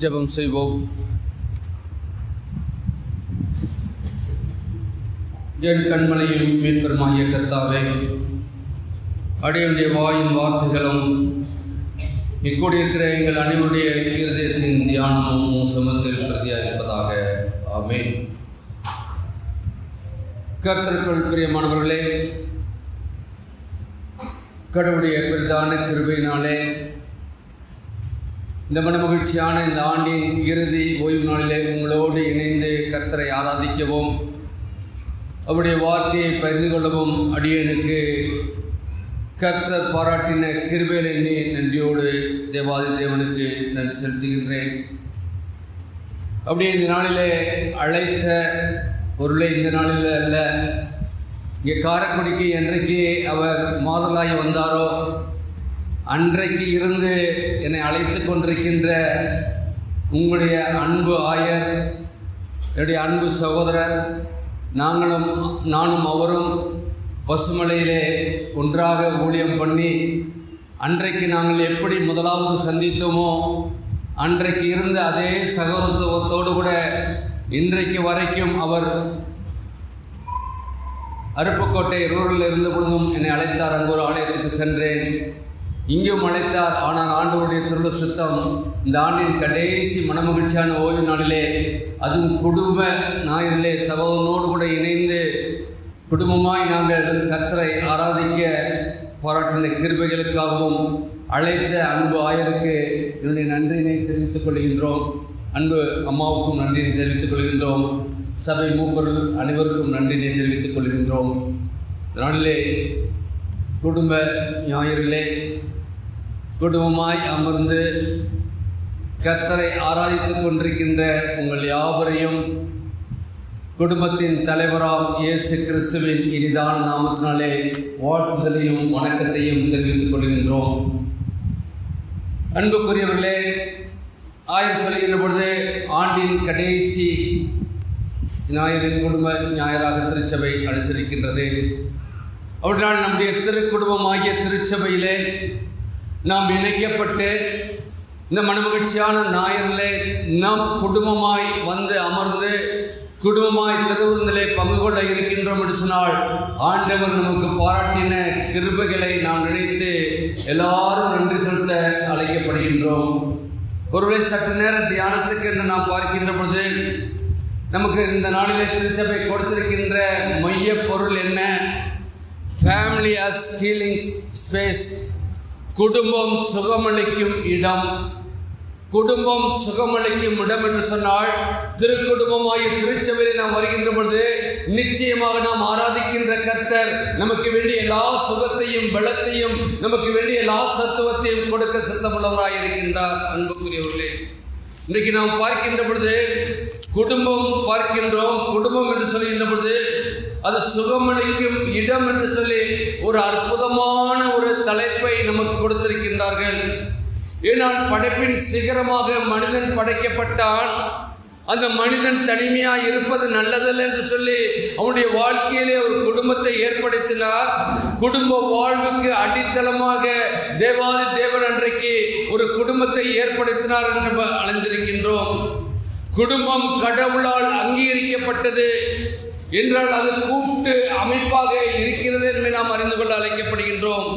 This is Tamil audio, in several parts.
ஜெபம் செய்வோம். என் கண்மலையும் மீட்பருமாகிய கர்த்தாவே, அடியனுடைய வாயின் வார்த்தைகளும் இக்கூடியிருக்கிற எங்கள் அனைவருடைய இருதயத்தின் தியானமும் சமத்தில் பிரதியாயிருப்பதாக. ஆமென். கர்த்தருக்குள் பிரியமானவர்களே, கடவுளுடைய பெரிதான கிருபையினாலே இந்த மனமகிழ்ச்சியான இந்த ஆண்டின் இறுதி ஓய்வு நாளிலே உங்களோடு இணைந்து கர்த்தரை ஆராதிக்கவும் அவருடைய வார்த்தையை பகிர்ந்து கொள்ளவும் அடியனுக்கு கர்த்தர் பாராட்டின கிருபையில் எண்ணி நன்றியோடு தேவாதி தேவனுக்கு நன்றி செலுத்துகின்றேன். அப்படியே இந்த நாளிலே அழைத்த பொருளை இந்த நாளில் அல்ல, இங்கே காரைக்குடிக்கு என்றைக்கு அவர் மாதலாகி வந்தாரோ அன்றைக்கு இருந்து என்னை அழைத்து கொண்டிருக்கின்ற உங்களுடைய அன்பு ஆயர், என்னுடைய அன்பு சகோதரர், நானும் அவரும் பசுமலையிலே ஒன்றாக ஊழியம் பண்ணி அன்றைக்கு நாங்கள் எப்படி முதலாவது சந்தித்தோமோ அன்றைக்கு இருந்த அதே சகோதரத்துவத்தோடு கூட இன்றைக்கு வரைக்கும் அவர் அருப்புக்கோட்டை ரூரலில் இருந்த பொழுதும் என்னை அழைத்தார். அங்கு ஒரு ஆலயத்துக்கு சென்றேன், இங்கும் அழைத்தார். ஆனால் ஆண்டவருடைய திருள சுத்தம் இந்த ஆண்டின் கடைசி மனமகிழ்ச்சியான ஓய்வு நாளிலே, அதுவும் குடும்ப ஞாயிறிலே சகோதரனோடு கூட இணைந்து குடும்பமாய் நாங்கள் கர்த்தரை ஆராதிக்க பாராட்டின கிருபைகளுக்காகவும் அழைத்த அன்பு ஆயருக்கு என்னுடைய நன்றியினை தெரிவித்துக் கொள்கின்றோம். அன்பு அம்மாவுக்கும் நன்றியை தெரிவித்துக் கொள்கின்றோம். சபை மூப்பர்கள் அனைவருக்கும் நன்றியை தெரிவித்துக் கொள்கின்றோம். நாளிலே குடும்ப ஞாயிறிலே குடும்பமாய் அமர்ந்து கர்த்தரை ஆராதித்துக் கொண்டிருக்கின்ற உங்கள் யாவரையும் குடும்பத்தின் தலைவராம் இயேசு கிறிஸ்துவின் இனிதான நாமத்தினாலே வாழ்த்துதலையும் வணக்கத்தையும் தெரிவித்துக் கொள்கின்றோம். அன்புக்குரியவர்களே, ஆயர் சொல்கின்ற பொழுது ஆண்டின் கடைசி ஞாயிறின் குடும்ப ஞாயிறாக திருச்சபை அழைச்சிருக்கின்றது. அவற்றால் நம்முடைய திருக்குடும்பமாகிய திருச்சபையிலே நாம் இணைக்கப்பட்டு இந்த மனமகிழ்ச்சியான ஞாயிறிலே நாம் குடும்பமாய் வந்து அமர்ந்து குடும்பமாய் திருவிருந்திலே பங்கு கொள்ள இருக்கின்றோம் என்று சொன்னால் ஆண்டவர் நமக்கு பாராட்டின கிருபைகளை நாம் நினைத்து எல்லாரும் நன்றி செலுத்த அழைக்கப்படுகின்றோம். ஒருவேளை சற்று நேர தியானத்துக்கு என்று நாம் பார்க்கின்ற பொழுது நமக்கு இந்த நாளிலே திருச்சபை கொடுத்திருக்கின்ற மைய பொருள் என்ன? Family as healing space. குடும்பம் சுகமளிக்கும் இடம். குடும்பம் சுகமளிக்கும் இடம் என்று சொன்னால் திருக்குடும்பமாகிய திருச்சபையில் நாம் வருகின்ற பொழுது நிச்சயமாக நாம் ஆராதிக்கின்ற கர்த்தர் நமக்கு வேண்டிய எல்லா சுகத்தையும் பலத்தையும் நமக்கு வேண்டிய எல்லா சத்துவத்தையும் கொடுக்க சித்தமுள்ளவராக இருக்கின்றார். அன்புக்குரியவர்களே, இன்றைக்கு நாம் பார்க்கின்ற பொழுது குடும்பம் பார்க்கின்றோம். குடும்பம் என்று சொல்கின்ற பொழுது அது சுகமளிக்கும் இடம் என்று சொல்லி ஒரு அற்புதமான ஒரு தலைப்பை நமக்கு கொடுத்திருக்கின்றார்கள். ஏனால் படைப்பின் சிகரமாக மனிதன் படைக்கப்பட்டான். அந்த மனிதன் தனிமையாக இருப்பது நல்லதல்ல என்று சொல்லி அவனுடைய வாழ்க்கையிலே ஒரு குடும்பத்தை ஏற்படுத்தினார். குடும்ப வாழ்வுக்கு அடித்தளமாக தேவாதி தேவன் அன்றைக்கு ஒரு குடும்பத்தை ஏற்படுத்தினார் என்று அறிந்திருக்கின்றோம். குடும்பம் கடவுளால் அங்கீகரிக்கப்பட்டது என்றால் அது கூட்டு அமைப்பாக இருக்கிறது என்று நாம் அறிந்து கொள்ள அழைக்கப்படுகின்றோம்.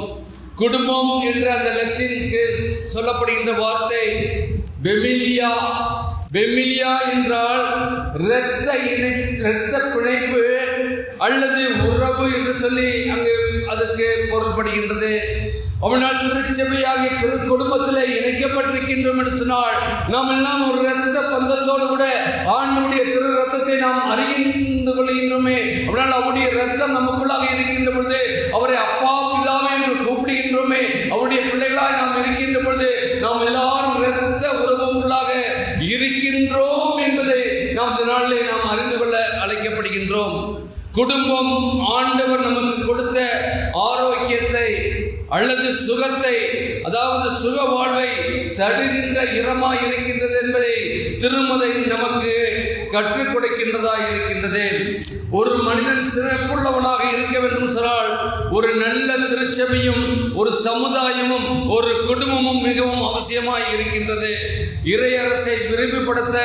குடும்பம் என்ற அந்த லத்தீனுக்கு சொல்லப்படுகின்ற வார்த்தை பெமிலியா. பெமிலியா என்றால் இரத்த பிணைப்பு அல்லது உறவு என்று சொல்லி அங்கு அதற்கு பொருள்படுகின்றது. அவனால் திருச்சபையாகிய குடும்பத்தில் இணைக்கப்பட்டிருக்கின்றோம் என்று சொன்னால் நாம் எல்லாம் ஒரு இரத்த பந்தத்தோடு கூட ஆண்டவருடைய திரு ரத்தத்தை நாம் அறிந்து கொள்கின்றோமே. அவனால் அவருடைய ரத்தம் நமக்குள்ளாக இருக்கின்ற பொழுது அவரை அப்பா பிதாவே என்று கூப்பிடுகின்றோமே. அவருடைய பிள்ளைகளாக நாம் இருக்கின்ற பொழுது நாம் எல்லாரும் இரத்த உறவுகளாக இருக்கின்றோம் என்பதை நாம் இந்த நாளிலே நாம் அறிந்து கொள்ள அழைக்கப்படுகின்றோம். குடும்பம் ஆண்டவர் நமக்கு கொடுத்த ஆரோக்கியத்தை அல்லது சுகத்தை, அதாவது சுக வாழ்வை தடுகின்ற இடமாய் இருக்கின்றது என்பதை திருமதை நமக்கு கற்றுக் கொடுக்கின்றதா இருக்கின்றது. ஒரு மனிதன் சிறப்புள்ளவனாக இருக்க வேண்டும் சொன்னால் ஒரு நல்ல திருச்சபையும் ஒரு சமுதாயமும் ஒரு குடும்பமும் மிகவும் அவசியமாய் இருக்கின்றது. இறையரசை விரிவுபடுத்த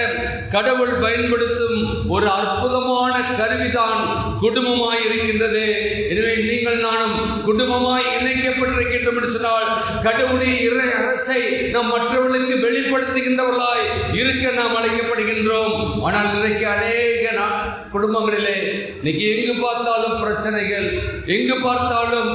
கடவுள் பயன்படுத்தும் ஒரு அற்புதமான கருவிதான் குடும்பமாய் இருக்கின்றது. எனவே நீங்கள் நானும் குடும்பமாய் இணைக்கப்பட்டிருக்கின்றோம் என்று சொன்னால் கடவுளுடைய இறை அரசை நாம் மற்றவர்களுக்கு வெளிப்படுத்துகின்றவர்களாய் இருக்க நாம் அழைக்கப்படுகின்றோம். ஆனால் இன்றைக்கு அநேக குடும்பங்களிலே இன்னைக்கு எங்கு பார்த்தாலும் பிரச்சனைகள், எங்கு பார்த்தாலும்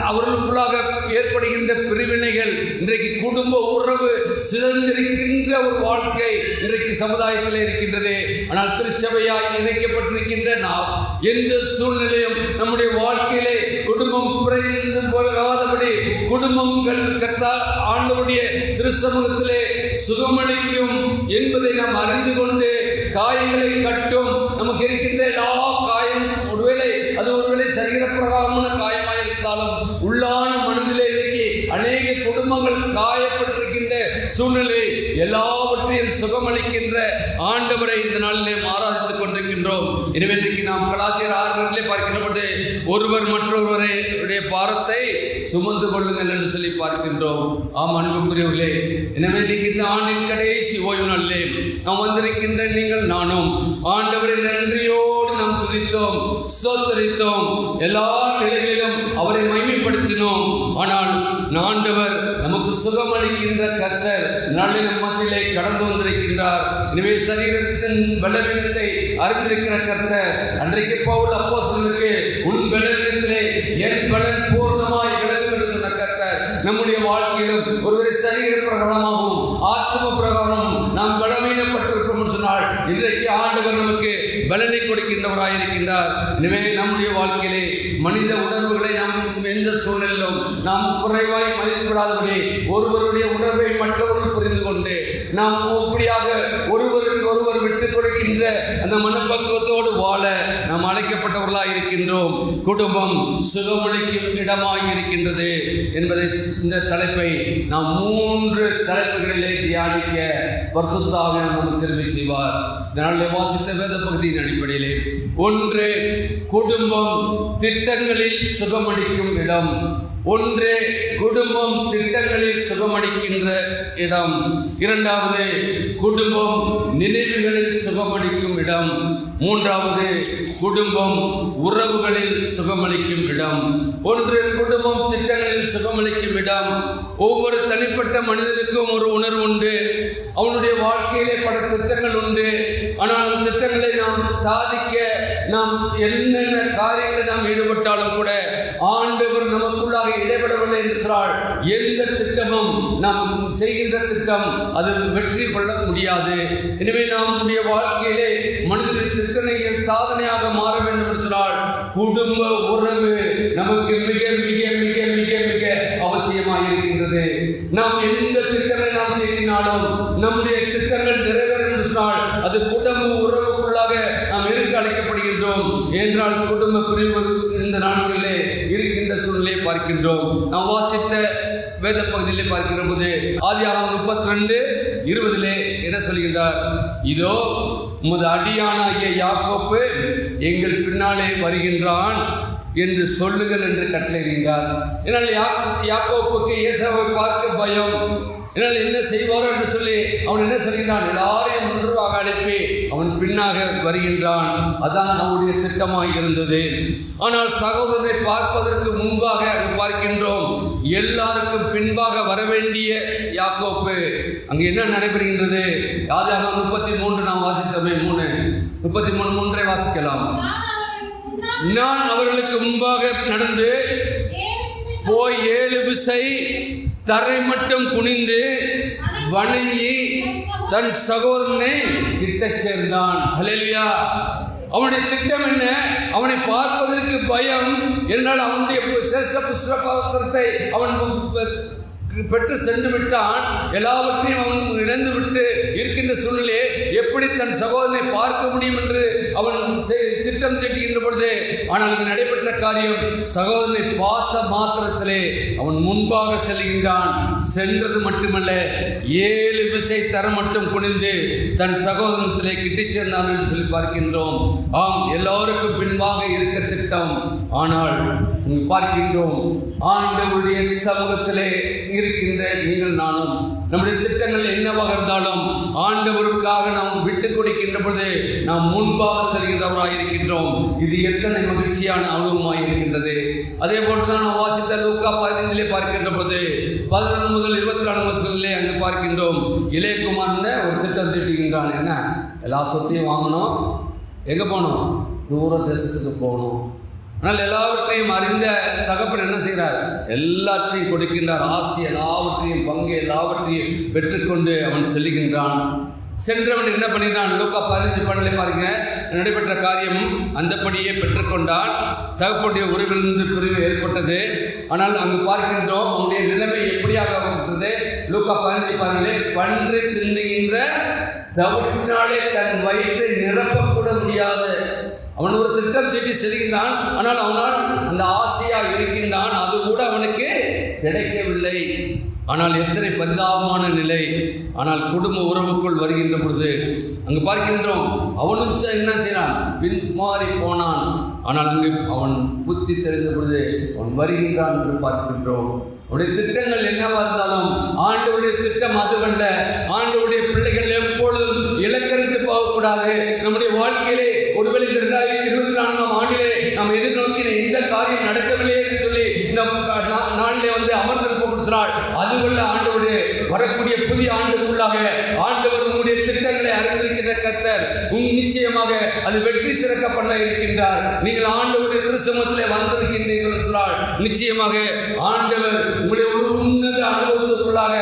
அவர்களுக்குள்ளாக ஏற்படுகின்ற பிரிவினைகள், இன்றைக்கு குடும்ப உறவு சிதைந்திருக்கின்ற ஒரு வாழ்க்கை இன்றைக்கு சமுதாயத்தில் இருக்கின்றது. ஆனால் திருச்சபையாய் இணைக்கப்பட்டிருக்கின்ற நாம் எந்த சூழ்நிலையும் நம்முடைய வாழ்க்கையிலே குடும்பம் பிரிந்து போகாதபடி குடும்பங்கள் ஆண்டவருடைய திருச்சமூகத்திலே சுகமளிக்கும் என்பதை நாம் அறிந்து கொண்டு காயங்களை கட்டும். நமக்கு இருக்கின்ற எல்லா காயம் ஒருவேளை சரீரப்பிரகாரமான காயமாக இருந்தாலும் உள்ளான மனதிலே இறக்கி அநேக குடும்பங்கள் காயப்பட்டிருக்கின்ற சூழ்நிலை எல்லாவற்றையும் சுகமளிக்கின்ற ஆண்டவரை இந்த நாளிலே ஆராதித்துக் கொண்டிருக்கின்றோம். எனவே இன்றைக்கு நாம் கலாச்சார ஆர்வத்திலே பார்க்கின்ற ஒருவர் மற்றொருவருடைய பாரத்தை சுமந்து கொள்ளுங்கள் என்று சொல்லி பார்க்கின்றோம். ஆம் அன்புக்குரியவர்களே, எனவே இன்றைக்கு இந்த ஆண்டின் கடைசி ஓய்வு நாளிலே நாம் வந்திருக்கின்ற நீங்கள் நானும் ஆண்டவரை நன்றியோடு நாம் துதித்தோம், ஸ்தோத்தரித்தோம், எல்லா நிலைகளிலும் அவரை மகிமைப்படுத்தினோம். ஆனால் ஆண்டவர் நமக்கு சுகமளிக்கின்ற கர்த்தர் நாளில் மத்தியிலே கடந்து வந்திருக்கின்றார். எனவே சரீரத்தின் பலவீனத்தை அறிந்திருக்கிற கர்த்தர் அன்றைக்கு பவுல் அப்போஸ்தலனுக்கு உன் பலவீனத்திலே என் பலன் பூர்ணமாய் விளங்கும் என்று சொன்ன கர்த்தர் நம்முடைய வாழ்க்கையிலும் ஒருவரை சரீர பிரகாரமாகவும் ஆத்ம பிரகாரம் நாம் பலவீனப்பட்டிருக்கிறோம் சொன்னால் இன்றைக்கு ஆண்டவர் நமக்கு பலனை கொடுக்கின்றவராக இருக்கின்றார். எனவே நம்முடைய வாழ்க்கையிலே மனித உணர்வுகளை நாம் எந்த சூழ்நிலையிலும் நாம் குறைவாய் மதிப்பிடாதபடி ஒருவருடைய உணர்வை மற்றவர்கள் புரிந்து கொண்டு நாம் இப்படியாக ஒருவருக்கு ஒருவர் விட்டுக் கொடுக்கின்ற அந்த மனப்பக்குவத்தோடு வாழ நாம் அழைக்கப்பட்டவர்களாக இருக்கின்றோம். குடும்பம் சுகமளிக்கும் இடமாய் இருக்கின்றது என்பதை இந்த தலைப்பை நாம் 3 தலைப்புகளிலே தியானிக்க பரிசுத்த ஆவியானவர் நமக்கு தெரிவு செய்வார். இதனால் வாசித்த வேத பகுதியின் அடிப்படையிலே 1 குடும்பம் திட்டங்களில் சுகமளிக்கும் இடம். 1 குடும்பம் திட்டங்களில் சுகமளிக்கின்ற இடம். 2வது குடும்பம் நினைவுகளில் சுகமளிக்கும் இடம். 3வது குடும்பம் உறவுகளில் சுகமளிக்கும் இடம். 1 குடும்பம் திட்டங்களில் சுகமளிக்கும் இடம். ஒவ்வொரு தனிப்பட்ட மனிதனுக்கும் ஒரு உணர்வு உண்டு, அவனுடைய வாழ்க்கையிலே பல திட்டங்கள் உண்டு. ஆனால் அந்த திட்டங்களை நாம் சாதிக்க நாம் என்னென்ன காரியங்களை நாம் ஈடுபட்டாலும் கூட ஆண்டவர் நமக்குள்ளாக இடைபெறவில்லை என்று சொன்னால் எந்த திட்டமும் நாம் செய்கின்ற திட்டம் அது வெற்றி கொள்ள முடியாது. எனவே நம்முடைய வாழ்க்கையிலே மனிதனின் திட்டங்கள் சாதனையாக மாற வேண்டும் என்று சொன்னால் குடும்ப உறவு நமக்கு மிக மிக மிக மிக மிக அவசியமாக இருக்கின்றது. நாம் எந்த திட்டங்களை நாம் செய்யினாலும் நம்முடைய திட்டங்கள் நிறைவேறும் என்று சொன்னால் அது குடும்ப உறவுக்குள்ளாக நாம் இருக்க அழைக்கப்படுகின்றோம். என்றால் குடும்ப பிரிவு இந்த நாட்களிலே இருக்கின்ற சூழ்நிலையை பார்க்கின்றோம். நாம் வாசித்த வேத பகுதியிலே பார்க்கின்ற போது ஆதியாகமம் 32:20 என்ன சொல்கின்றார்? இதோ உமது அடியானாகிய யாக்கோப்பு எங்கள் பின்னாலே வருகின்றான் என்று சொல்லுங்கள் என்று கட்டளையிடுகிறார். என்னால் யாக்கோப்புக்கு ஏசாவை பார்க்க பயம். என்னால் என்ன செய்வாரோ என்று சொல்லி அவன் என்ன சொல்கிறான்? எல்லாரையும் ஒன்றாக அனுப்பி அவன் பின்னாக வருகின்றான். அதான் அவனுடைய திட்டமாக இருந்தது. ஆனால் சகோதரனை பார்ப்பதற்கு முன்பாக பார்க்கின்றோம், எல்லாருக்கும் பின்பாக வரவேண்டிய யாக்கோப்பு. அங்கு என்ன நடைபெறுகின்றது? ஆதியாகமம் 33 நாம் வாசித்தோமே, 33:3 வாசிக்கலாம். நான் அவர்களுக்கு முன்பாக நடந்து போய் 7 விசை தரை மட்டும் குனிந்து வணங்கி தன் சகோதரனை கிட்ட சேர்ந்தான். ஹல்லேலூயா. அவனுடைய திட்டம் என்ன? அவனை பார்ப்பதற்கு பயம். என்றால் அவனுடைய சேஷ புஷ்பபாத்திரத்தை அவன் பெற்று சென்று விட்டான். எல்லாவற்றையும் அவன் இழந்து விட்டு இருக்கின்ற சூழ்நிலையை எப்படி தன் சகோதரனை பார்க்க முடியும் என்று அவன் திட்டம் தீட்டுகின்ற பொழுது, ஆனால் அங்கு நடைபெற்ற காரியம், சகோதரனை பார்த்த மாத்திரத்திலே அவன் முன்பாக செல்கின்றான். சென்றது மட்டுமல்ல, 7 விசை தர மட்டும் குனிந்து தன் சகோதரத்திலே கிட்டி சேர்ந்தான் என்று சொல்லி பார்க்கின்றோம். ஆம், எல்லோருக்கும் பின்பாக இருக்க திட்டம். ஆனால் பார்க்கின்றோம், ஆண்டவருடைய சமூகத்திலே இருக்கின்ற நீங்கள் நானும் நம்முடைய திட்டங்கள் என்னவாக இருந்தாலும் ஆண்டவருக்காக நாம் விட்டு கொடுக்கின்ற பொழுது நாம் முன்பாக செல்கின்றவராக இருக்கின்றோம். இது எத்தனை மகிழ்ச்சியான அனுபவமாக இருக்கின்றது. அதே போன்றுதான் நாம் வாசித்த லூக்கா 15 பார்க்கின்ற போது 11 முதல் 24 வசனங்களிலே அங்கு பார்க்கின்றோம். இளையகுமாரன் ஒரு திட்டம் தீட்டுகின்றான். என்ன, எல்லா சொத்தையும் வாங்கணும், எங்கே போகணும், தூர தேசத்துக்கு போகணும். ஆனால் எல்லாவற்றையும் அறிந்த தகப்பன் என்ன செய்கிறார், எல்லாத்தையும் கொடுக்கின்றார். ஆஸ்தி எல்லாவற்றையும், பங்கு எல்லாவற்றையும் பெற்றுக்கொண்டு அவன் செல்லுகின்றான். சென்றவன் என்ன பண்ணிட்டான், லூக்கா 15:12 பாருங்க, நடைபெற்ற காரியம் அந்தபடியே பெற்றுக்கொண்டான். தகப்பனுடைய உறவிலிருந்து பிரிவு ஏற்பட்டது. ஆனால் அங்கு பார்க்கின்றோம் அவனுடைய நிலைமை எப்படியாக இருந்தது. லூக்கா 15:12, பன்று தின்னுகின்ற தவிட்டினாலே தன் வயிற்றை நிரப்பக்கூட முடியாது. அவன் ஒரு திட்டம் தீட்டி செல்கின்றான். ஆனால் அவனால் அந்த ஆசையாக இருக்கின்றான், அது கூட அவனுக்கு கிடைக்கவில்லை. ஆனால் எத்தனை பரிதாபமான நிலை. ஆனால் குடும்ப உறவுக்குள் வருகின்ற பொழுது அங்கு பார்க்கின்றோம் அவனும் என்ன செய்கிறான், பின்மாறி போனான். ஆனால் அங்கு அவன் புத்தி தெரிந்த பொழுது அவன் வருகின்றான் என்று பார்க்கின்றோம். அவருடைய திட்டங்கள் என்னவா இருந்தாலும் ஆண்டவருடைய திட்டம் அதுவல்ல. ஆண்டவருடைய பிள்ளைகள் எப்பொழுதும் இலக்கறிந்து போகக்கூடாது. நம்முடைய வாழ்க்கையிலே ஒருவேளை 2024ஆம் ஆண்டிலே நாம் எதிர்நோக்கின இந்த காரியம் நடக்கவில்லை என்று சொல்லி இந்த நாளிலே அமர்ந்திருப்போம் சொன்னால் அதுவல்ல. ஆண்டவருடைய வரக்கூடிய புதிய ஆண்டுக்குள்ளாக ஆண்டவர் உங்களுடைய திட்டங்களை அறிந்திருக்கின்ற கர்த்தர் நிச்சயமாக அது வெற்றி சிறக்க பண்ண இருக்கின்றார். நீங்கள் ஆண்டவருடைய திருச்சமூகத்திலே வந்திருக்கின்றீர்கள் சொன்னால் நிச்சயமாக ஆண்டவர் உங்களை ஒரு உன்னத அனுபவத்திற்குள்ளாக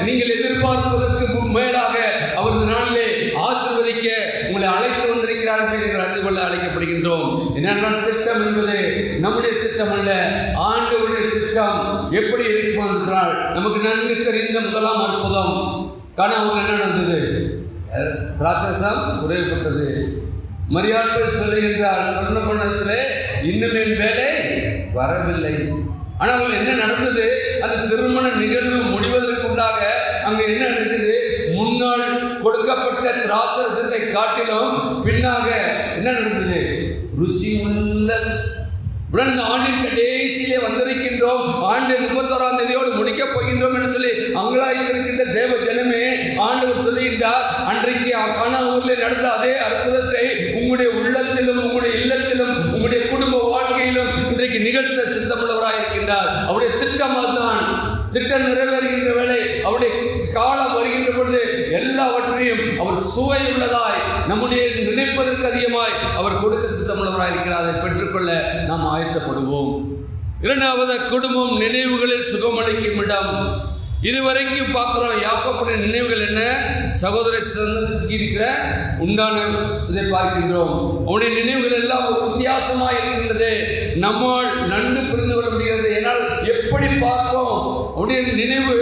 நீங்கள் எதிர்பார்ப்பதற்கு மேலாக அவரது நாளிலே ஆசீர்வதிக்க உங்களை அழைத்து வந்திருக்கிறார் என்று நீங்கள் அறிந்து கொள்ள அழைக்கப்படுகின்றோம். என்னென்றால் திட்டம் என்பது நம்முடைய திட்டம் அல்ல, ஆண்டவருடைய திட்டம். எப்படி இருக்கும் என்று சொன்னால் நமக்கு நன்கு தெரிந்த முதலாம் அற்புதம் காணாமல் என்ன நடந்தது, ராட்சசம் உடையப்பட்டது. மரியாள் சொல்லுகின்றார், சொன்ன பண்ணதிலே இன்னும் என் வேலை வரவில்லை. ஆனால் என்ன நடந்தது, அந்த திருமண நிகழ்வு முடிவதற்குள்ளாக அங்கே என்ன நடந்தது, முன்னால் கொடுக்கப்பட்ட திராட்சரசத்தை காட்டிலும் பின்னாக என்ன நடந்தது, ருசி உள்ள உடன் ஆண்டின் கடைசியிலே வந்திருக்கின்றோம், ஆண்டு 31ஆம் தேதியோடு முடிக்கப் போகின்றோம் என்று சொல்லி அங்கலாயிருக்கின்ற தேவ ஜனமே ஆண்டவர் சொல்லுகின்றார். அன்றைக்கு கானா ஊரில் நடந்த அதே அற்புதத்தை உங்களுடைய உள்ளத்திலும் உங்களுடைய இல்லத்திலும் உங்களுடைய குடும்ப வாழ்க்கையிலும் இன்றைக்கு நிகழ்த்த சித்தமுள்ளவராக இருக்கின்றார். அவருடைய திட்டம் அதுதான். திட்டம் நிறைவேறுகின்ற வேளை அவருடைய காலம் வருகின்ற பொழுது எல்லாவற்றையும் அவர் சுவை உள்ளதாய் நம்முடைய நினைப்பதற்கு அதிகமாய் அவர் கொடுக்க சித்தமுள்ளவராக இருக்கிறார். அதை பெற்றுக்கொள்ள நாம் ஆயத்தப்படுவோம். இரண்டாவது, குடும்பம் நினைவுகளில் சுகமளிக்கும் இடம். இதுவரைக்கும் பார்க்கிறோம் யாக்கோபுடைய நினைவுகள் என்ன, சகோதர இருக்கிற உண்டான இதை பார்க்கின்றோம். அவனுடைய நினைவுகள் எல்லாம் ஒரு வித்தியாசமாக இருக்கின்றது. நம்மால் நன்கு புரிந்து கொள்ள முடிகிறது. ஏனால் எப்படி பார்ப்போம், அவனுடைய நினைவு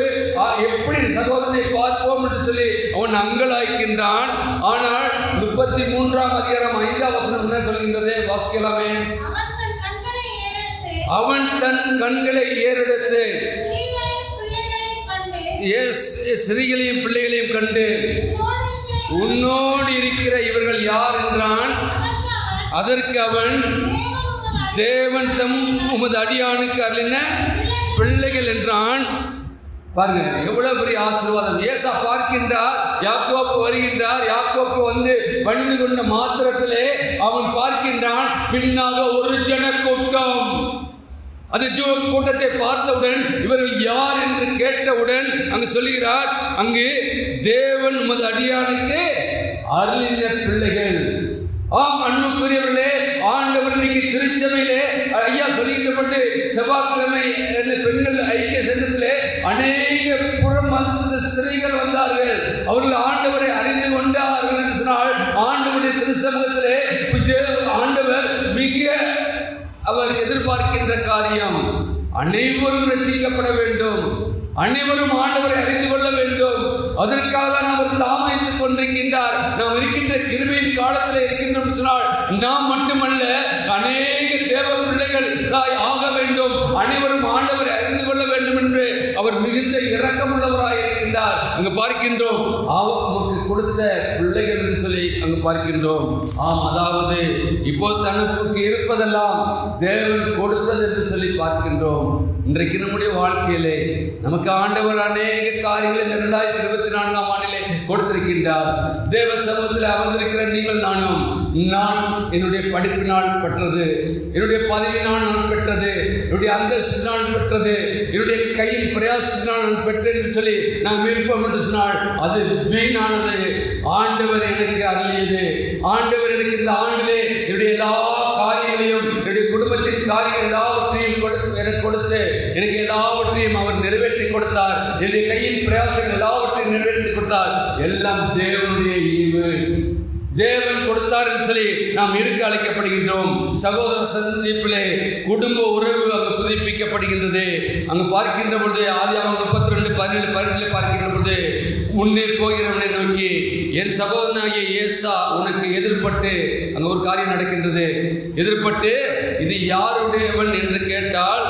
எப்படி சகோதரனை பார்ப்போம் என்று சொல்லி அவன் அங்கலாய்க்கின்றான். ஆனால் 33ஆம் அதிகாரம் 5ஆம் வசனம் என்ன சொல்கின்றது, வாசிக்கலாமே. அவன் தன் கண்களை ஏறெடுத்து ஸ்திரீகளையும் பிள்ளைகளையும் கண்டு உன்னோடு இருக்கிற இவர்கள் யார் என்றான். அதற்கு அவன், தேவன் தம் உமது அடியானுக்கு அருளின பிள்ளைகள் என்றான். பாருங்க எவ்வளவு பெரிய ஆசீர்வாதம். ஏசா பார்க்கின்றார், யாக்கோப்பு வருகின்றார். யாக்கோப்பு பணிந்து கொண்ட மாத்திரத்திலே அவன் பார்க்கின்றான், பின்னாக ஒரு ஜன கூட்டம். அது கூட்டத்தை பார்த்தவுடன் இவர்கள் யார் என்று கேட்டவுடன் அங்கு சொல்லுகிறார், அங்கு தேவன் உமது அடியானுக்கு அருளின பிள்ளைகள். ஆம் அன்புக்குரியவர்களே, ஆண்டவர் இன்னைக்கு திருச்சபையிலே ஐயா சொல்லுகின்ற பொழுது செவ்வாய்க்கிழமை பெண்கள் ஐக்கிய சங்கத்திலே அநேக புறம் ஸ்திரீகள் வந்தார்கள். அவர்கள் ஆண்டவரை அறிந்து கொண்டார்கள் என்று சொன்னால் ஆண்டவருடைய திருச்சமூகத்திலே ஆண்டவர் மிக அவர் எதிர்பார்க்கின்ற காரியம் அனைவரும் ரட்சிக்கப்பட வேண்டும், அனைவரும் ஆண்டவரை அறிந்து கொள்ள வேண்டும். அதற்காக அவர் தாமதித்துக் கொண்டிருக்கின்றார். நாம் இருக்கின்ற கிருபையின் காலத்தில் இருக்கின்றோம் சொன்னால் நாம் மட்டுமல்ல, அநேக தேவ பிள்ளைகள் ஆக வேண்டும், அனைவரும் ஆண்டவரை அறிந்து கொள்ள வேண்டும் என்று அவர் மிகுந்த இரக்கமுள்ளவராக இருக்கின்றார். அங்கு பார்க்கின்றோம், அவருக்கு கொடுத்த பிள்ளைகள் என்று சொல்லி அங்கு பார்க்கின்றோம். ஆம், அதாவது இப்போ தனக்கு இருப்பதெல்லாம் தேவன் கொடுத்தது என்று சொல்லி பார்க்கின்றோம். இன்றைக்கு நம்முடைய வாழ்க்கையிலே நமக்கு ஆண்டவர் அநேக காரியங்களை இந்த 2024ஆம் ஆண்டிலே கொடுத்திருக்கின்றார். தேவ சமூகத்தில் அமர்ந்திருக்கிற நீங்கள் நானும், நான் என்னுடைய படிப்பினால் பெற்றது, என்னுடைய பதவியினால் நான் பெற்றது, என்னுடைய அந்தஸ்தினால் பெற்றது, என்னுடைய கையில் பிரயாசத்தினால் நான் பெற்றேன் என்று சொல்லி நான் விருப்பம் என்று சொன்னால் அது வீணானது. ஆண்டவர் எனக்கு அருளியது. ஆண்டவர் எனக்கு இந்த ஆண்டிலே என்னுடைய எல்லா காரியங்களையும், என்னுடைய குடும்பத்தின் காரியங்கள் எல்லாவற்றையும் எனக்கு கொடுத்து எனக்கு எல்லாவற்றையும் அவர் நிறைவேற்றி கொடுத்தார். என்னுடைய கையின் பிரயாசங்கள் எல்லாவற்றையும் நிறைவேற்றி கொடுத்தார். எல்லாம் தேவனுடைய ஈவு, தேவன் கொடுத்தார் என்று சொல்லி நாம் இருக்க அழைக்கப்படுகின்றோம். சகோதர சந்திப்பிலே குடும்ப உறவு அங்கு புதுப்பிக்கப்படுகின்றது. அங்கு பார்க்கின்ற பொழுது ஆதியாகமம் 32:17 பார்க்கின்ற பொழுது, முன்னே போகிறவனை நோக்கி என் சகோதரனாகிய ஏசா உனக்கு எதிர்பட்டு, அங்கு ஒரு காரியம் நடக்கின்றது. எதிர்பட்டு இது யாருடையவன் என்று கேட்டால்,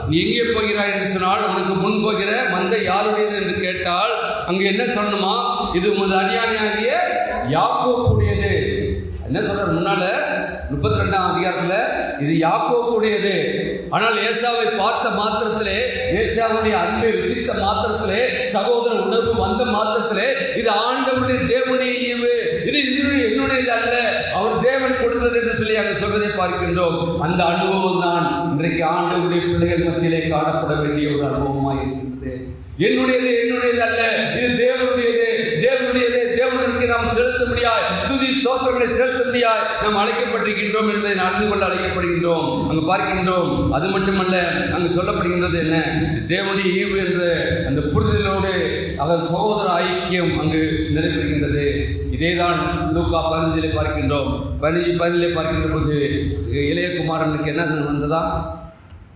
நீ எங்கே போகிறாய் என்று சொன்னால், உனக்கு முன் போகிற மந்தை யாருடையது என்று கேட்டால், அங்கு என்ன சொல்லணுமா, இது உமது அடியானாகிய யாக்கோபுடையது. என்ன சொல்ற, முன்னால 32ஆம் அதிகாரத்தில் இது யாக்கோபுடையது. ஆனால் ஏசாவை பார்த்த மாத்திரத்திலே, ஏசாவுடைய அன்பை ருசித்த மாத்திரத்திலே, சகோதர உணர்வு வந்த மாத்திரத்திலே, இது ஆண்டவருடைய தேவனுடைய ஈவு, இது என்னுடையது அல்ல, அவர் தேவன் கொடுத்தது என்று சொல்லி அங்கு சொல்வதை பார்க்கின்றோம். அந்த அனுபவம் தான் இன்றைக்கு ஆண்டவருடைய பிள்ளைகள் மத்தியிலே காணப்பட வேண்டிய ஒரு அனுபவமாக இருக்கின்றது. என்னுடையது அல்ல, இது தேவனுடையது, தேவனுடையது, தேவனுக்கு நாம் செலுத்த முடியாது, துதி ஸ்தோத்திரங்களை செலுத்த முடியாது நாம் அழைக்கப்பட்டிருக்கின்றோம் என்பதை அறிந்து கொள்ள அழைக்கப்படுகின்றோம். அங்கு பார்க்கின்றோம். அது மட்டுமல்ல, அங்கு சொல்லப்படுகின்றது என்ன, தேவனுடைய ஈவு என்ற அந்த புரிதலோடு அவர் சகோதர ஐக்கியம் அங்கு நிறைவேறுகின்றது. இதேதான் லூக்கா 15 பார்க்கின்றோம். 15 பார்க்கின்ற போது இளையகுமாரனுக்கு என்ன வந்ததா,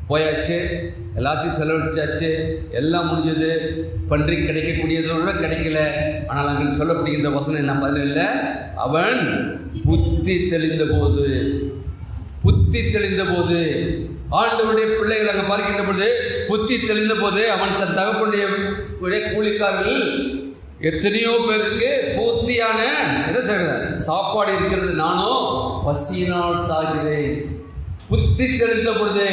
போயாச்சு, எல்லாத்தையும் செலவழிச்சாச்சு, எல்லாம் முடிஞ்சது, பன்றி கிடைக்கக்கூடியதோட கிடைக்கல. ஆனால் அங்கே சொல்லப்படுகின்ற வசனம் என்ன, 17 அவன் புத்தி தெளிந்த போது ஆண்டவருடைய பிள்ளைகள் அங்கே பார்க்கின்ற பொழுது புத்தி தெளிந்த போது அவன் தன் தகப்பனுடைய கூலிக்காரர்கள் எத்தனையோ பேருக்கு பூர்த்தியான என்ன செய்கிறார், சாப்பாடு இருக்கிறது, நானோ பசியினால் சாகிறேன். புத்தி தெளிந்த பொழுது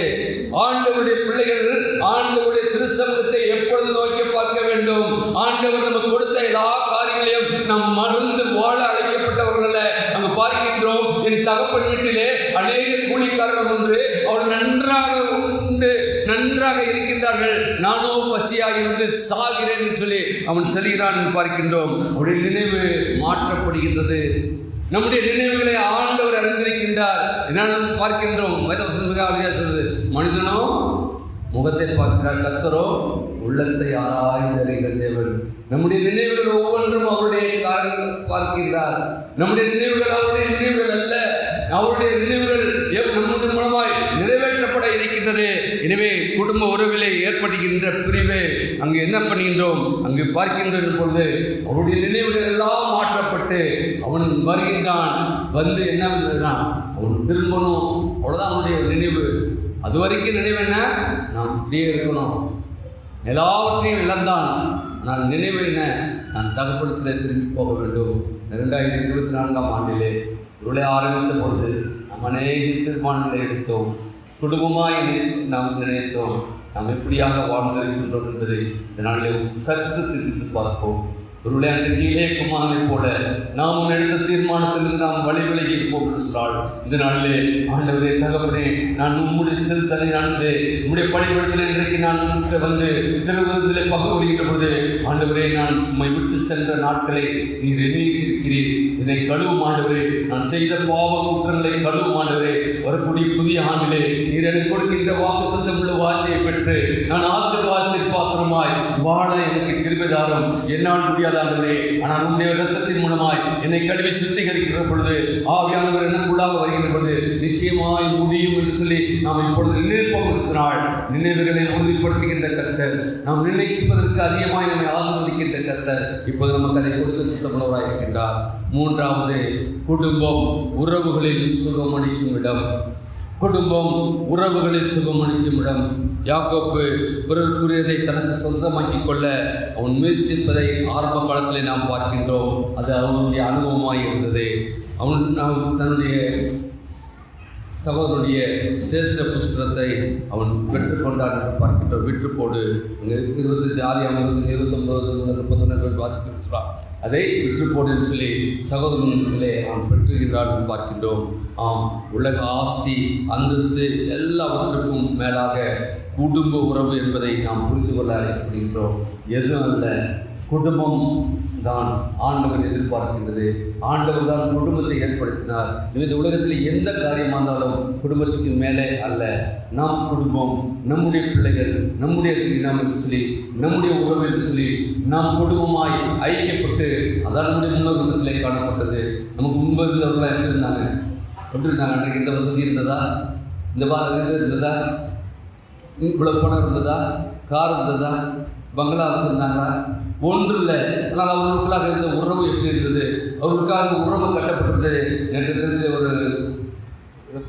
ஆண்டவருடைய பிள்ளைகள் ஆண்டவருடைய திருச்சமூகத்தை எப்பொழுது நோக்கி பார்க்க வேண்டும். ஆண்டவர் நமக்கு கொடுத்த எல்லா காரியங்களையும் நாம் மறந்து வாழ அழைக்கப்பட்டவர்கள் அல்ல. அங்கு பார்க்கின்றோம், என் தகப்பன் வீட்டிலே அநேக கூலிக்காரர்கள் ஒன்று, அவர் நன்றாக இருக்கின்றார்கள், நானோ பசியாக இருந்து சாகிறேன் என்று சொல்லி அவன் செல்கிறான் பார்க்கின்றோம். அவருடைய நினைவு மாற்றப்படுகின்றது. நம்முடைய நினைவுகளை ஆண்டவர் அறிந்திருக்கின்றார். என்னன்னு பார்க்கின்றோம். வேதவசனம் சொல்றது, மனிதனோ முகத்தை பார்க்கிறார், கர்த்தரோ உள்ளத்தை ஆராய்ந்த தேவன். நம்முடைய நினைவுகள் ஒவ்வொன்றும் அவருடைய பார்க்கின்றார். நம்முடைய நினைவுகள் அவருடைய நினைவுகள் அல்ல, அவருடைய நினைவுகள் நம்முடைய மூலமாய் நிறைவேற்றப்பட இருக்கின்றது. எனவே குடும்ப உறவிலே ஏற்படுகின்ற பிரிவை அங்கு என்ன பண்ணுகின்றோம், அங்கு பார்க்கின்ற பொழுது அவருடைய நினைவுகள் எல்லாம் மாற்றப்பட்டு அவன் வருகின்றான். வந்து என்ன பண்ணுறான், அவன் திரும்பணும், அவ்வளோதான் அவனுடைய நினைவு. அது வரைக்கும் நினைவு என்ன, நாம் இப்படியே இருக்கணும், எல்லாவற்றையும் இழந்தான். நான் நினைவு என்ன, நான் தகப்படத்தில் திரும்பி போக வேண்டும். 2024ஆம் ஆண்டிலே இவளை ஆரம்பித்த பொழுது நாம் அநேக தீர்மானங்களை எடுத்தோம். குடும்பமாய் நாம் நினைத்தோம். நாம் எப்படியாக வாழ்ந்திருக்கின்றோம் என்பதை இதனாலே சற்று சிந்தித்து பார்ப்போம். ஒருவேளை அந்த கீழே குமாரனை போல நாம் எடுத்த தீர்மானத்திலிருந்து நாம் வழிவிலகி இருப்போம் என்று சொன்னால், இந்த நாளிலே ஆண்டவரே தகப்பனே, நான் உம்முடைய செலுத்தலை நடந்து உம்முடைய பணிபடுத்தலை இன்றைக்கு நான் வந்து திருவிழத்திலே பகுதிக்கின்ற போது, ஆண்டவரே நான் உம்மை விட்டு சென்ற நாட்களை நீர் எண்ணி இருக்கிறீர், என்னை கழுவும் ஆண்டவரே, நான் செய்த பாவ குற்றங்களை கழுவும் ஆண்டவரே. வரக்கூடிய புதிய ஆண்டிலே நீர் எனக்கு கொடுக்கின்ற வாக்குத்தத்தமுள்ள வார்த்தையை பெற்று நான் ஆசீர்வாதத்தின் பாத்திரமாய் வாழ எனக்கு கிருபைதாரும். என்னால் முடியாது ஆண்டவரே, ஆனால் உம்முடைய இரத்தத்தின் மூலமாய் என்னை கழுவி சுத்திகரிக்கிற பொழுது ஆவியானவர் எனக்குள்ளாக வருகின்ற பொழுது நிச்சயமாய் முடியும் என்று சொல்லி நாம் இப்பொழுது நினைப்போம் என்று சொன்னால், நினைவுகளை உறுதிப்படுத்துகின்ற கர்த்தர், நாம் நினைப்பதற்கு அதிகமாய் நம்மை ஆசீர்வதிக்கின்ற கர்த்தர் இப்போது நமக்கு அதை கொடுக்க சுத்தமுள்ளவராக இருக்கின்றார். மூன்றாவது, குடும்பம் உறவுகளில் சுகமளிக்கும் இடம். குடும்பம் உறவுகளில் சுகமளிக்கும் இடம். யாக்கோப்பு பிறருக்குரியதை தனக்கு சொந்தமாக்கிக் கொள்ள அவன் முயற்சிப்பதை ஆரம்ப காலத்தில் நாம் பார்க்கின்றோம். அது அவனுடைய அனுபவமாக இருந்தது. அவன் தன்னுடைய சகோதரனுடைய சேஷ்ட புஸ்தகத்தை அவன் பெற்றுக்கொண்டான் என்று பார்க்கின்றோம். விட்டு போடு 25 வாசிக்கிறான். அதை விற்றுப்போடு என்று சொல்லி சகோதரத்திலே அவன் பெற்றுகிறான் என்று பார்க்கின்றோம். உலக ஆஸ்தி அந்தஸ்து எல்லாவற்றுக்கும் மேலாக குடும்ப உறவு என்பதை நாம் புரிந்து கொள்ள அழைக்கப்படுகின்றோம். எதுவும் அல்ல, குடும்பம் தான் ஆண்டவர் எதிர்பார்க்கின்றது. ஆண்டவர் தான் குடும்பத்தை ஏற்படுத்தினார். இந்த உலகத்தில் எந்த காரியமாக இருந்தாலும் குடும்பத்துக்கு மேலே அல்ல. நம் குடும்பம், நம்முடைய பிள்ளைகள், நம்முடைய இனம் என்று சொல்லி, நம்முடைய உறவு என்று சொல்லி நாம் குடும்பமாய் ஐக்கியப்பட்டு அதான் நம்முடைய முன்னோர்களிலே காணப்பட்டது. நமக்கு முன்பு இருந்தவர்களாக இருந்திருந்தாங்க. எப்படி இருந்தாங்க? அன்றைக்கு இந்த வசதி இருந்ததா? இந்த இது இருந்ததா? இவ்வளோ பணம் இருந்ததா? கார் இருந்ததா? பங்களா வச்சுருந்தாங்களா? ஒன்று இல்லை. ஆனால் அவர்களுக்குள்ளாக இருந்த உறவு எப்படி இருந்தது? அவர்களுக்காக உறவு கட்டப்பட்டது. நேற்று தெரிஞ்ச ஒரு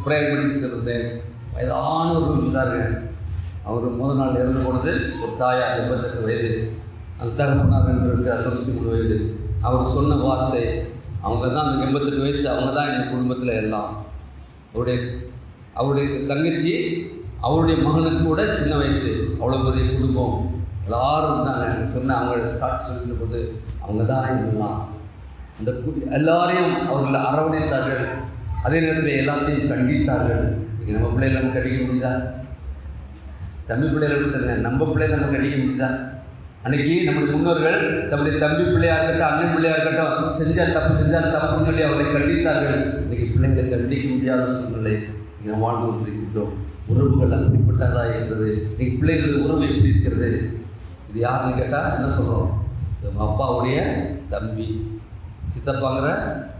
ப்ரேயர் மீட்டிங் இருந்தேன். வயதானவர்கள் இருந்தார்கள். அவர் முதல் நாள் இறந்து போனது ஒரு தாயார், 88 வயது. அந்த தகப்பனார் என்று 63 வயது. அவர் சொன்ன வார்த்தை, அவங்க தான் அந்த 88 வயசு, அவங்க தான் எங்கள் குடும்பத்தில் எல்லாம். அவருடைய தங்கச்சி அவருடைய மகனுக்கு கூட சின்ன வயசு. அவ்வளோ பெரிய குடும்பம், எல்லாரும் தான் சொன்ன அவங்க சாட்சி சொல்கிற போது அவங்க தான் இதெல்லாம். அந்த எல்லாரையும் அவர்கள் அரவணைத்தார்கள். அதே நேரத்தில் எல்லாத்தையும் கண்டித்தார்கள். நம்ம பிள்ளைகளை நம்ம கடிக்க முடியுதா? தம்பி பிள்ளைகளை நம்ம பிள்ளைகளை நம்ம கடிக்க முடியுதா? அன்றைக்கி நம்முடைய முன்னோர்கள் நம்முடைய தம்பி பிள்ளையாக இருக்கட்டும், அண்ணன் பிள்ளையாக இருக்கட்டும், செஞ்சால் தப்புன்னு சொல்லி அவர்களை கண்டித்தார்கள். இன்றைக்கி பிள்ளைகளை கண்டிக்க முடியாத சூழ்நிலை நீங்கள் வாழ்ந்து கொண்டிருக்கின்றோம். உறவுகள் அப்படிப்பட்டதாக இருக்கிறது. இன்றைக்கி பிள்ளைகளுடைய உறவு எப்படி இருக்கிறது? இது யாருன்னு கேட்டால் என்ன சொல்கிறோம்? உங்கள் அப்பாவுடைய தம்பி, சித்தப்பாங்கிற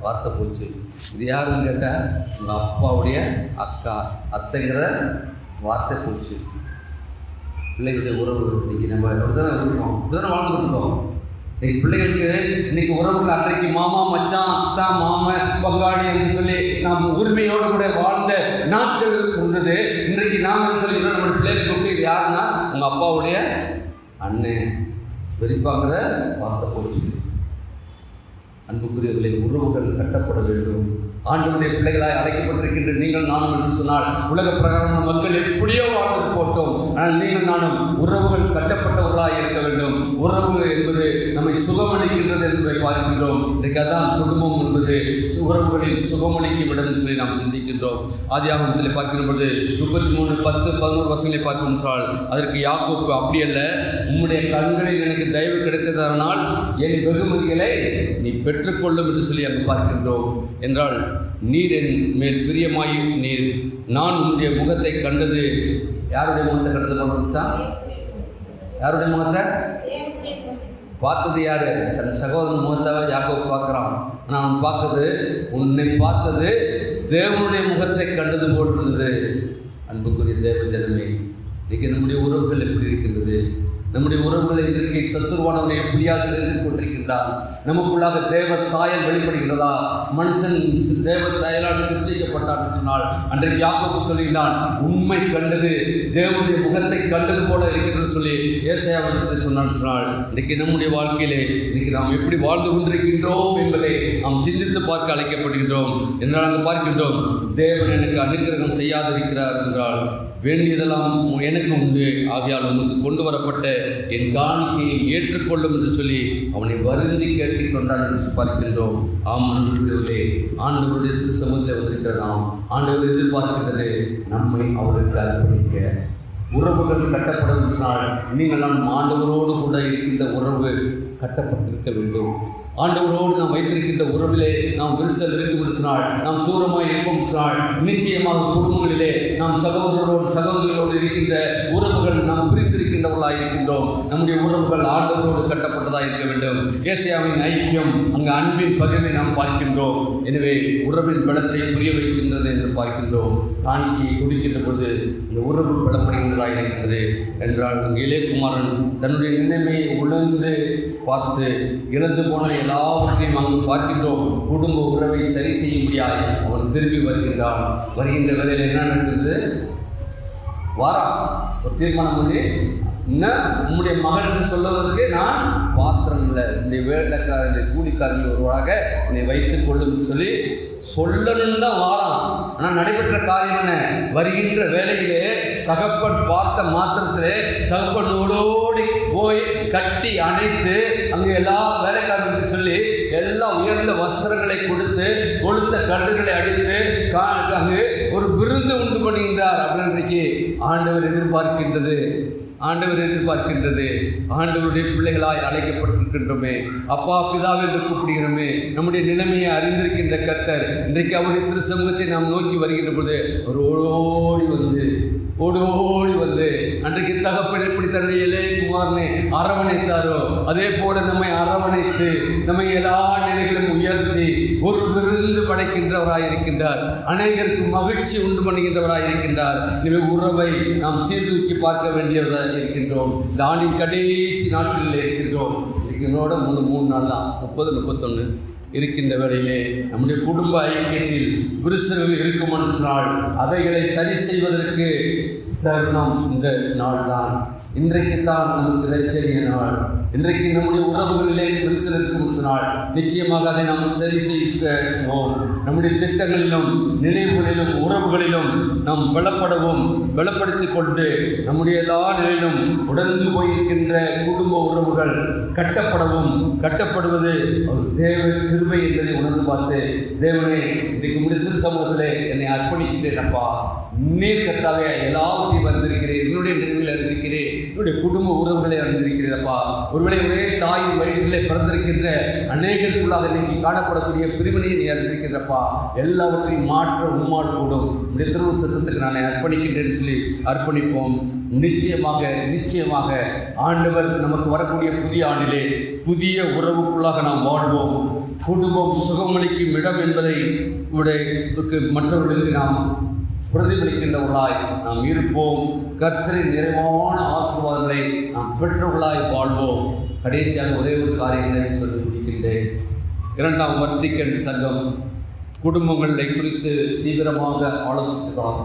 வார்த்தை போச்சு. இது யாருன்னு கேட்டால் உங்கள் அப்பாவுடைய அக்கா, அத்தைங்கிற வார்த்தை போச்சு. பிள்ளைகளுடைய உறவு இன்றைக்கி நம்ம அப்படி தானே இருக்கோம், அப்படி தானே வாழ்ந்துருக்கோம். இன்றைக்கி பிள்ளைகளுக்கு இன்றைக்கி உறவுகள் அன்றைக்கு மாமா, மச்சான், அத்தா, மாமன், பங்காளி என்று சொல்லி நாம் உரிமையோடு கூட வாழ்ந்த நாட்கள் இருந்தது. இன்றைக்கு நாம் சொல்லி நம்மளுடைய பிள்ளைகளுக்கு இது யாருன்னா உங்கள் அப்பாவுடைய அண்ணன், பெரியப்பாங்கிற வார்த்தை போச்சு. அன்புக்குரியவர்களை, உறவுகள் கட்டப்பட வேண்டும். ஆண்டவருடைய பிள்ளைகளாய் அழைக்கப்பட்டிருக்கின்ற நீங்கள் நானும் என்று சொன்னால் உலக பிரகாரமான மக்கள் எப்படியோ வாழ்ந்து போட்டோம். ஆனால் நீங்கள் நானும் உறவுகள் கட்டப்பட்டவர்களாக இருக்க வேண்டும். உறவு என்பது நம்மை சுகமளிக்கின்றது என்பதை பார்க்கின்றோம். இன்றைக்கு அதான் குடும்பம் என்பது உறவுகளில் சுகமளிக்கும் இடம் என்று சொல்லி நாம் சிந்திக்கின்றோம். ஆதியாகமத்தில் பார்க்கின்ற பொழுது 33, 10, 11 வசனங்களை பார்க்கும் என்றால் அதற்கு யாக்கோப்பு அப்படி அல்ல, உம்முடைய கண்களில் எனக்கு தயவு கிடைத்ததனால் என் வெகுமதிகளை நீ பெற்றுக்கொள்ளும் என்று சொல்லி அங்கு பார்க்கின்றோம். என்றால் நீர் என் மேல் பிரியமாய் நீர், நான் உன்னுடைய முகத்தை கண்டது. யாருடைய முகத்தை கண்டது பண்ணுச்சா? யாருடைய முகத்தை பார்த்தது? யாரு? தன் சகோதரன் முகத்தை யாக்கோப்பு பார்க்குறான். ஆனால் அவன் பார்த்தது, உன்னை பார்த்தது தேவனுடைய முகத்தை கண்டது போல் இருந்தது. அன்புக்குரிய தேவ ஜனமே, இன்றைக்கு நம்முடைய உறவுகள் எப்படி இருக்கின்றது? நம்முடைய உறவுகளை இன்றைக்கு சத்துருவானவனை எப்படியா சேர்ந்து கொண்டிருக்கின்றான்? நமக்குள்ளாக தேவ சாயல் வெளிப்படுகிறதா? மனுஷன் தேவ சாயலால் சிருஷ்டிக்கப்பட்டான் சொன்னால் அன்றைக்கு யாக்கோப்பு சொல்லுகிறான், உண்மை கண்டது தேவனுடைய முகத்தை கண்டது போல இருக்கிறது சொல்லி ஏசாயாவை சொன்னால் இன்றைக்கு நம்முடைய வாழ்க்கையிலே இன்றைக்கு நாம் எப்படி வாழ்ந்து கொண்டிருக்கின்றோம் என்பதை நாம் சிந்தித்து பார்க்க அழைக்கப்படுகின்றோம். என்றால் அங்கு பார்க்கின்றோம், தேவன் எனக்கு அனுக்கிரகம் செய்யாதிருக்கிறார் என்றால் வேண்டியதெல்லாம் எனக்கு உண்டு, ஆகையால் உனக்கு கொண்டு வரப்பட்ட என் காணிக்கையை ஏற்றுக்கொள்ளும் என்று சொல்லி அவனை வருந்தி கேட்டுக்கொண்டான் என்று பார்க்கின்றோம். ஆம் அன்புள்ளவர்களே, ஆண்டவருடைய சமூகத்தில் வந்திருக்கிற நாம் ஆண்டவர் எதிர்பார்க்கின்றது நம்மை அவருக்கு அர்ப்பணிக்க. உறவுகள் கட்டப்படும் சொன்னால் நீங்கள் நாம் ஆண்டவரோடு கூட இருக்கின்ற உறவு கட்டப்பட்டிருக்க வேண்டும். ஆண்டவரோடு நாம் வைத்திருக்கின்ற உறவிலே நாம் விரிசல் இருக்கும் என்று சொன்னால், நாம் தூரமாக இருக்கும் சொன்னால் நிச்சயமாக குடும்பங்களிலே நாம் சகோதரர்களோடு இருக்கின்ற உறவுகள் நாம் பிரித்திருக்கின்ற இருக்கின்றவர்களாக இருக்கின்றோம். நம்முடைய உறவுகள் ஆண்டவரோடு கட்டப்பட்டதாக இருக்க வேண்டும். ஏசாயாவின் ஐக்கியம், அங்கு அன்பின் பகிர்வை நாம் பார்க்கின்றோம். எனவே உறவின் பலத்தை புரிய வைக்கின்றது என்று பார்க்கின்றோம். காணிக்கையை குடிக்கின்ற பொழுது இந்த உறவு பலப்படுகின்றதாக இருக்கின்றது என்றால் அங்கு இளையகுமாரன் தன்னுடைய நிலைமையை உணர்ந்து பார்த்து இழந்து போன எல்லாவற்றையும் அங்கு பார்க்கின்றோம். குடும்ப உறவை சரி செய்ய முடியாது. அவன் திரும்பி வருகின்றான். வருகின்ற வேலையில் என்ன நடந்தது? வாரம் ஒரு தீர்மானம் பண்ணி, இன்னும் உம்முடைய மகன் என்று சொல்லுவதற்கு நான் பாத்திரம் இல்லை, என்னுடைய வேலைக்காரர்கள் கூலிக்காரர்கள் ஒருவராக என்னை வைத்துக் கொள்ளும் சொல்லி சொல்லணும் தான் வாரம். ஆனால் நடைபெற்ற காரியம் என்ன? வருகின்ற வேலையிலே தகப்பன் பார்த்த மாத்திரத்திலே தகப்பன் ஓடோடி போய் கட்டி அணைத்து அங்கே எல்லா வேலைக்காரர்களுக்கு சொல்லி எல்லா உயர்ந்த வஸ்திரங்களை கொடுத்து கொளுத்த கன்றுகளை அடித்து அங்கு ஒரு விருந்து உண்டு பண்ணுகின்றார். அப்படின்றைக்கு ஆண்டவர் எதிர்பார்க்கின்றது. ஆண்டவருடைய பிள்ளைகளாய் அழைக்கப்பட்டிருக்கின்றோமே, அப்பா பிதாவை என்று கூப்பிடுகிறோமே. நம்முடைய நிலைமையை அறிந்திருக்கின்ற கர்த்தர் இன்றைக்கு அவருடைய திருச்சமூகத்தை நாம் நோக்கி வருகின்ற பொழுது அவர் ஓடோடி வந்து அன்றைக்கு தகப்பன் எப்படி தன்னுடைய இளையகுமாரனை அரவணைத்தாரோ அதே போல நம்மை அரவணைத்து நம்மை எல்லா நிலைகளும் உயர்த்தி ஒரு விருந்து படைக்கின்றவராயிருக்கின்றார். அநேகருக்கு மகிழ்ச்சி உண்டு பண்ணுகின்றவராயிருக்கின்றார். எனவே உறவை நாம் சீர்தூக்கி பார்க்க வேண்டியவராக இருக்கின்றோம். இந்த ஆண்டின் கடைசி நாட்களில் இருக்கின்றோம். இதனோட 3 நாள் தான் 30, 31 இருக்கின்ற வேளையிலே நம்முடைய குடும்ப ஐக்கியத்தில் விரிசல்கள் இருக்கும் என்று சொன்னால் அவைகளை சரி செய்வதற்கு தருணம் இந்த நாள் தான். இன்றைக்குத்தான் நமக்கு இரட்சணிய நாள். இன்றைக்கு நம்முடைய உறவுகளிலே விரிசல் இருக்கும் சொன்னால் நிச்சயமாக அதை நாம் சரி செய்வோம். நம்முடைய திட்டங்களிலும் நினைவுகளிலும் உறவுகளிலும் நாம் பலப்படுத்தி கொண்டு நம்முடைய எல்லா நிலையிலும் உடந்து போயிருக்கின்ற குடும்ப உறவுகள் கட்டப்படுவது தேவ கிருபை என்பதை உணர்ந்து பார்த்து, தேவனே இன்றைக்கு முடிந்த சமூகத்திலே என்னை அர்ப்பணிக்கின்றேன் அப்பா. நீர் கர்த்தாவே எல்லாவற்றையும் அறிந்திருக்கிறேன். என்னுடைய நினைவில் அறிந்திருக்கிறேன். என்னுடைய குடும்ப உறவுகளை அறிந்திருக்கிறேன்ப்பா. ஒருவேளை ஒரே தாயின் வயிற்றிலே பிறந்திருக்கின்ற அநேகருக்குள்ளாக இன்னைக்கு காணப்படக்கூடிய பிரிவினையை நீ அறிந்திருக்கிறப்பா. எல்லாவற்றையும் மாற்ற உம்மால் கூடும். உடைய திருவு சத்தத்துக்கு நான் அர்ப்பணிக்கின்றேன்னு சொல்லி அர்ப்பணிப்போம். நிச்சயமாக ஆண்டவர் நமக்கு வரக்கூடிய புதிய ஆண்டிலே புதிய உறவுக்குள்ளாக நாம் வாழ்வோம். குடும்பம் சுகமளிக்கும் இடம் என்பதை மற்றவர்களுக்கு நாம் பிரதிபலிக்கின்றவர்களாய் நாம் இருப்போம். கர்த்தரின் நிறைவான ஆசீர்வாதங்களை நாம் பெற்றவர்களாய் வாழ்வோம். கடைசியாக ஒரே ஒரு காரியங்களை சொல்லி முடிக்கின்றேன். 2ஆம் வத்திக்கன் சங்கம் குடும்பங்களை குறித்து தீவிரமாக ஆலோசித்தார்.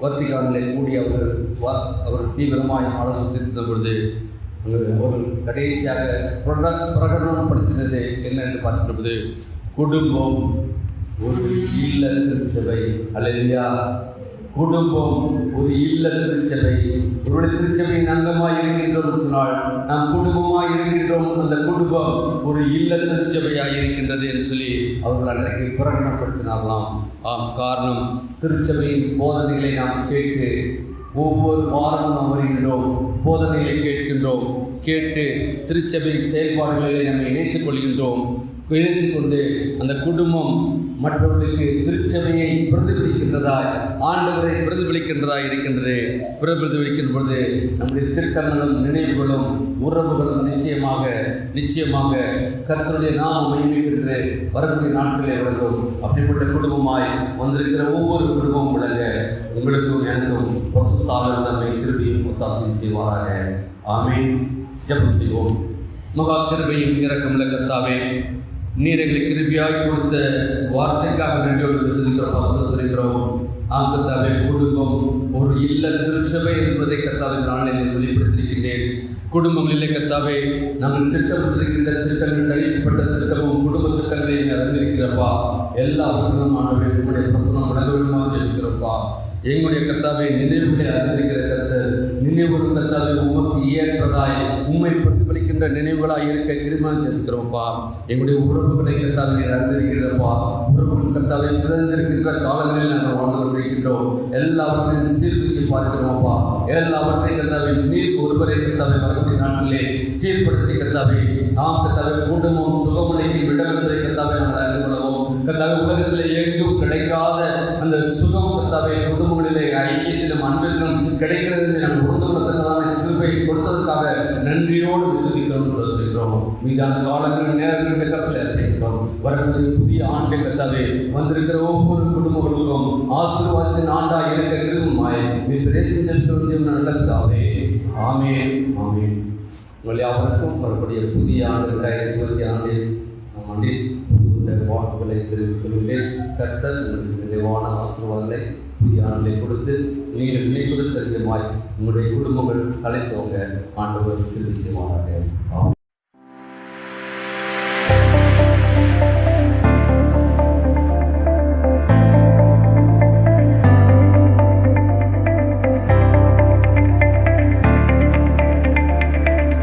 வத்திக்கானிலே கூடி அவர் தீவிரமாக ஆலோசித்திருந்த பொழுது அவர்கள் கடைசியாக பிரகடனப்படுத்தினது என்ன என்று பார்க்கின்றது, குடும்பம் ஒரு இல்ல திருச்சபை. அல்லேலூயா. குடும்பம் ஒரு இல்ல திருச்சபை. ஒரு திருச்சபையின் அங்கமாக இருக்கின்றோம் சொன்னால் நாம் குடும்பமாக இருக்கின்றோம். அந்த குடும்பம் ஒரு இல்ல திருச்சபையாக இருக்கின்றது என்று சொல்லி அவர்கள் அன்றைக்கு பிரகடனப்படுத்தினார்களாம். காரணம், திருச்சபையின் போதனைகளை நாம் கேட்டு ஒவ்வொரு வாரமும் நாம் வருகின்றோம், போதனைகளை கேட்டு திருச்சபையின் செயல்பாடுகளிலே நம்ம இணைத்துக் கொள்கின்றோம். இணைத்து கொண்டு அந்த குடும்பம் மற்றவர்களுக்கு திருச்சபையை பிரதிபலிக்கின்றதாய், ஆண்டவரை பிரதிபலிக்கின்றதாய் இருக்கின்றது. பிரதிபலிக்கின்ற பொழுது நம்முடைய திட்டங்களும் நினைவுகளும் உறவுகளும் நிச்சயமாக கர்த்தருடைய நாமம் மகிமைக்கின்ற வரக்கூடிய நாட்களே விளங்கும். அப்படிப்பட்ட குடும்பமாய் வந்திருக்கிற ஒவ்வொரு குடும்பமும் விளங்க உங்களுக்கும் எனக்கும் பரிசுத்தாவின் நம்மை கிருபையும் ஒத்தாசை செய்வாராக. ஆமென். ஜெபம் செய்வோம். மகா கிருபையும் இரக்கமுள்ள கர்த்தாவே, நீர் எங்களுக்கு கிருபையாக கொடுத்த வார்த்தைக்காக நன்றியோடு கர்த்தாவே, குடும்பம் ஒரு இல்ல திருச்சபை என்பதை கர்த்தாவே நாளில் வெளிப்படுத்தியிருக்கின்றேன். குடும்பங்களிலே கர்த்தாவே நாங்கள் திட்டமிட்டிருக்கின்ற திட்டங்கள் தனிப்பட்ட திட்டமும் குடும்ப திட்டங்களை அறிந்திருக்கிறப்பா. எல்லாவற்றிலும் ஆண்டவரே உங்களுடைய பிரசனம் வழங்க வேண்டுமாக இருக்கிறப்பா. எங்களுடைய கர்த்தாவை நினைவுகளை அறிந்திருக்கிற கர்த்தர், நினைவுகள் கர்த்தாவை உமக்கு ஏற்றதாய் உண்மை பிரதிபலிக்கின்ற நினைவுகளாக இருக்க கிருபையாக இருக்கிறோம்ப்பா. எங்களுடைய உறவுகளை கர்த்தாவை நீர் அறிந்திருக்கிறப்பா. உறவுகள் கர்த்தாவை சிறந்திருக்கின்ற காலங்களில் நாங்கள் வாழ்ந்து கொண்டிருக்கின்றோம். எல்லாவற்றையும் சீர்தூக்கி பார்க்கிறோம்ப்பா. எல்லாவற்றையும் கர்த்தாவை நீர் ஒருவரை கர்த்தாவை வரக்கூடிய நாட்களிலே சீர்படுத்தி கர்த்தாவை நாம் கர்த்தாவை குடும்பம் சுகமளிக்கும் இடம் என்பதை கர்த்தாவை நாங்கள் அறிந்து கொள்ளவும். கர்த்தாவை உலகத்தில் எங்கும் கிடைக்காத அந்த சுகம் கர்த்தாவை குடும்பங்களிலே ஐக்கியத்திலும் அன்பிலும் கிடைக்கிறது நாங்கள் உணர்ந்து கொள்ளத்தக்கதான கிருபை நன்றியோடு துதிக்கிறோம் சொல்லிக்கிறோம். மீதான காலங்கள் நேரங்கள் கருத்தில் இருக்கிறோம். வரக்கூடிய புதிய ஆண்டு கத்தாவே வந்திருக்கிற ஒவ்வொரு குடும்பங்களுக்கும் ஆசீர்வாதத்தின் ஆண்டாக இருக்க விரும்புமாய் நீ பிரேசித்தோம் நல்லதாவே. ஆமென் ஆமென். உங்கள் யாவருக்கும் வரக்கூடிய புதிய ஆண்டு 2026 ஆண்டில் வாழ்த்துக்களை தெரிவித்துள்ளேன். கர்த்தர் நிறைவான ஆசீர்வாதங்களை புதிய ஆண்டை கொடுத்து நீங்கள் நினைப்பதற்கு அதிகமாய் உங்களுடைய குடும்பங்கள் கலைத்தவங்க ஆண்டவர் திரும்பி செய்வார்கள்.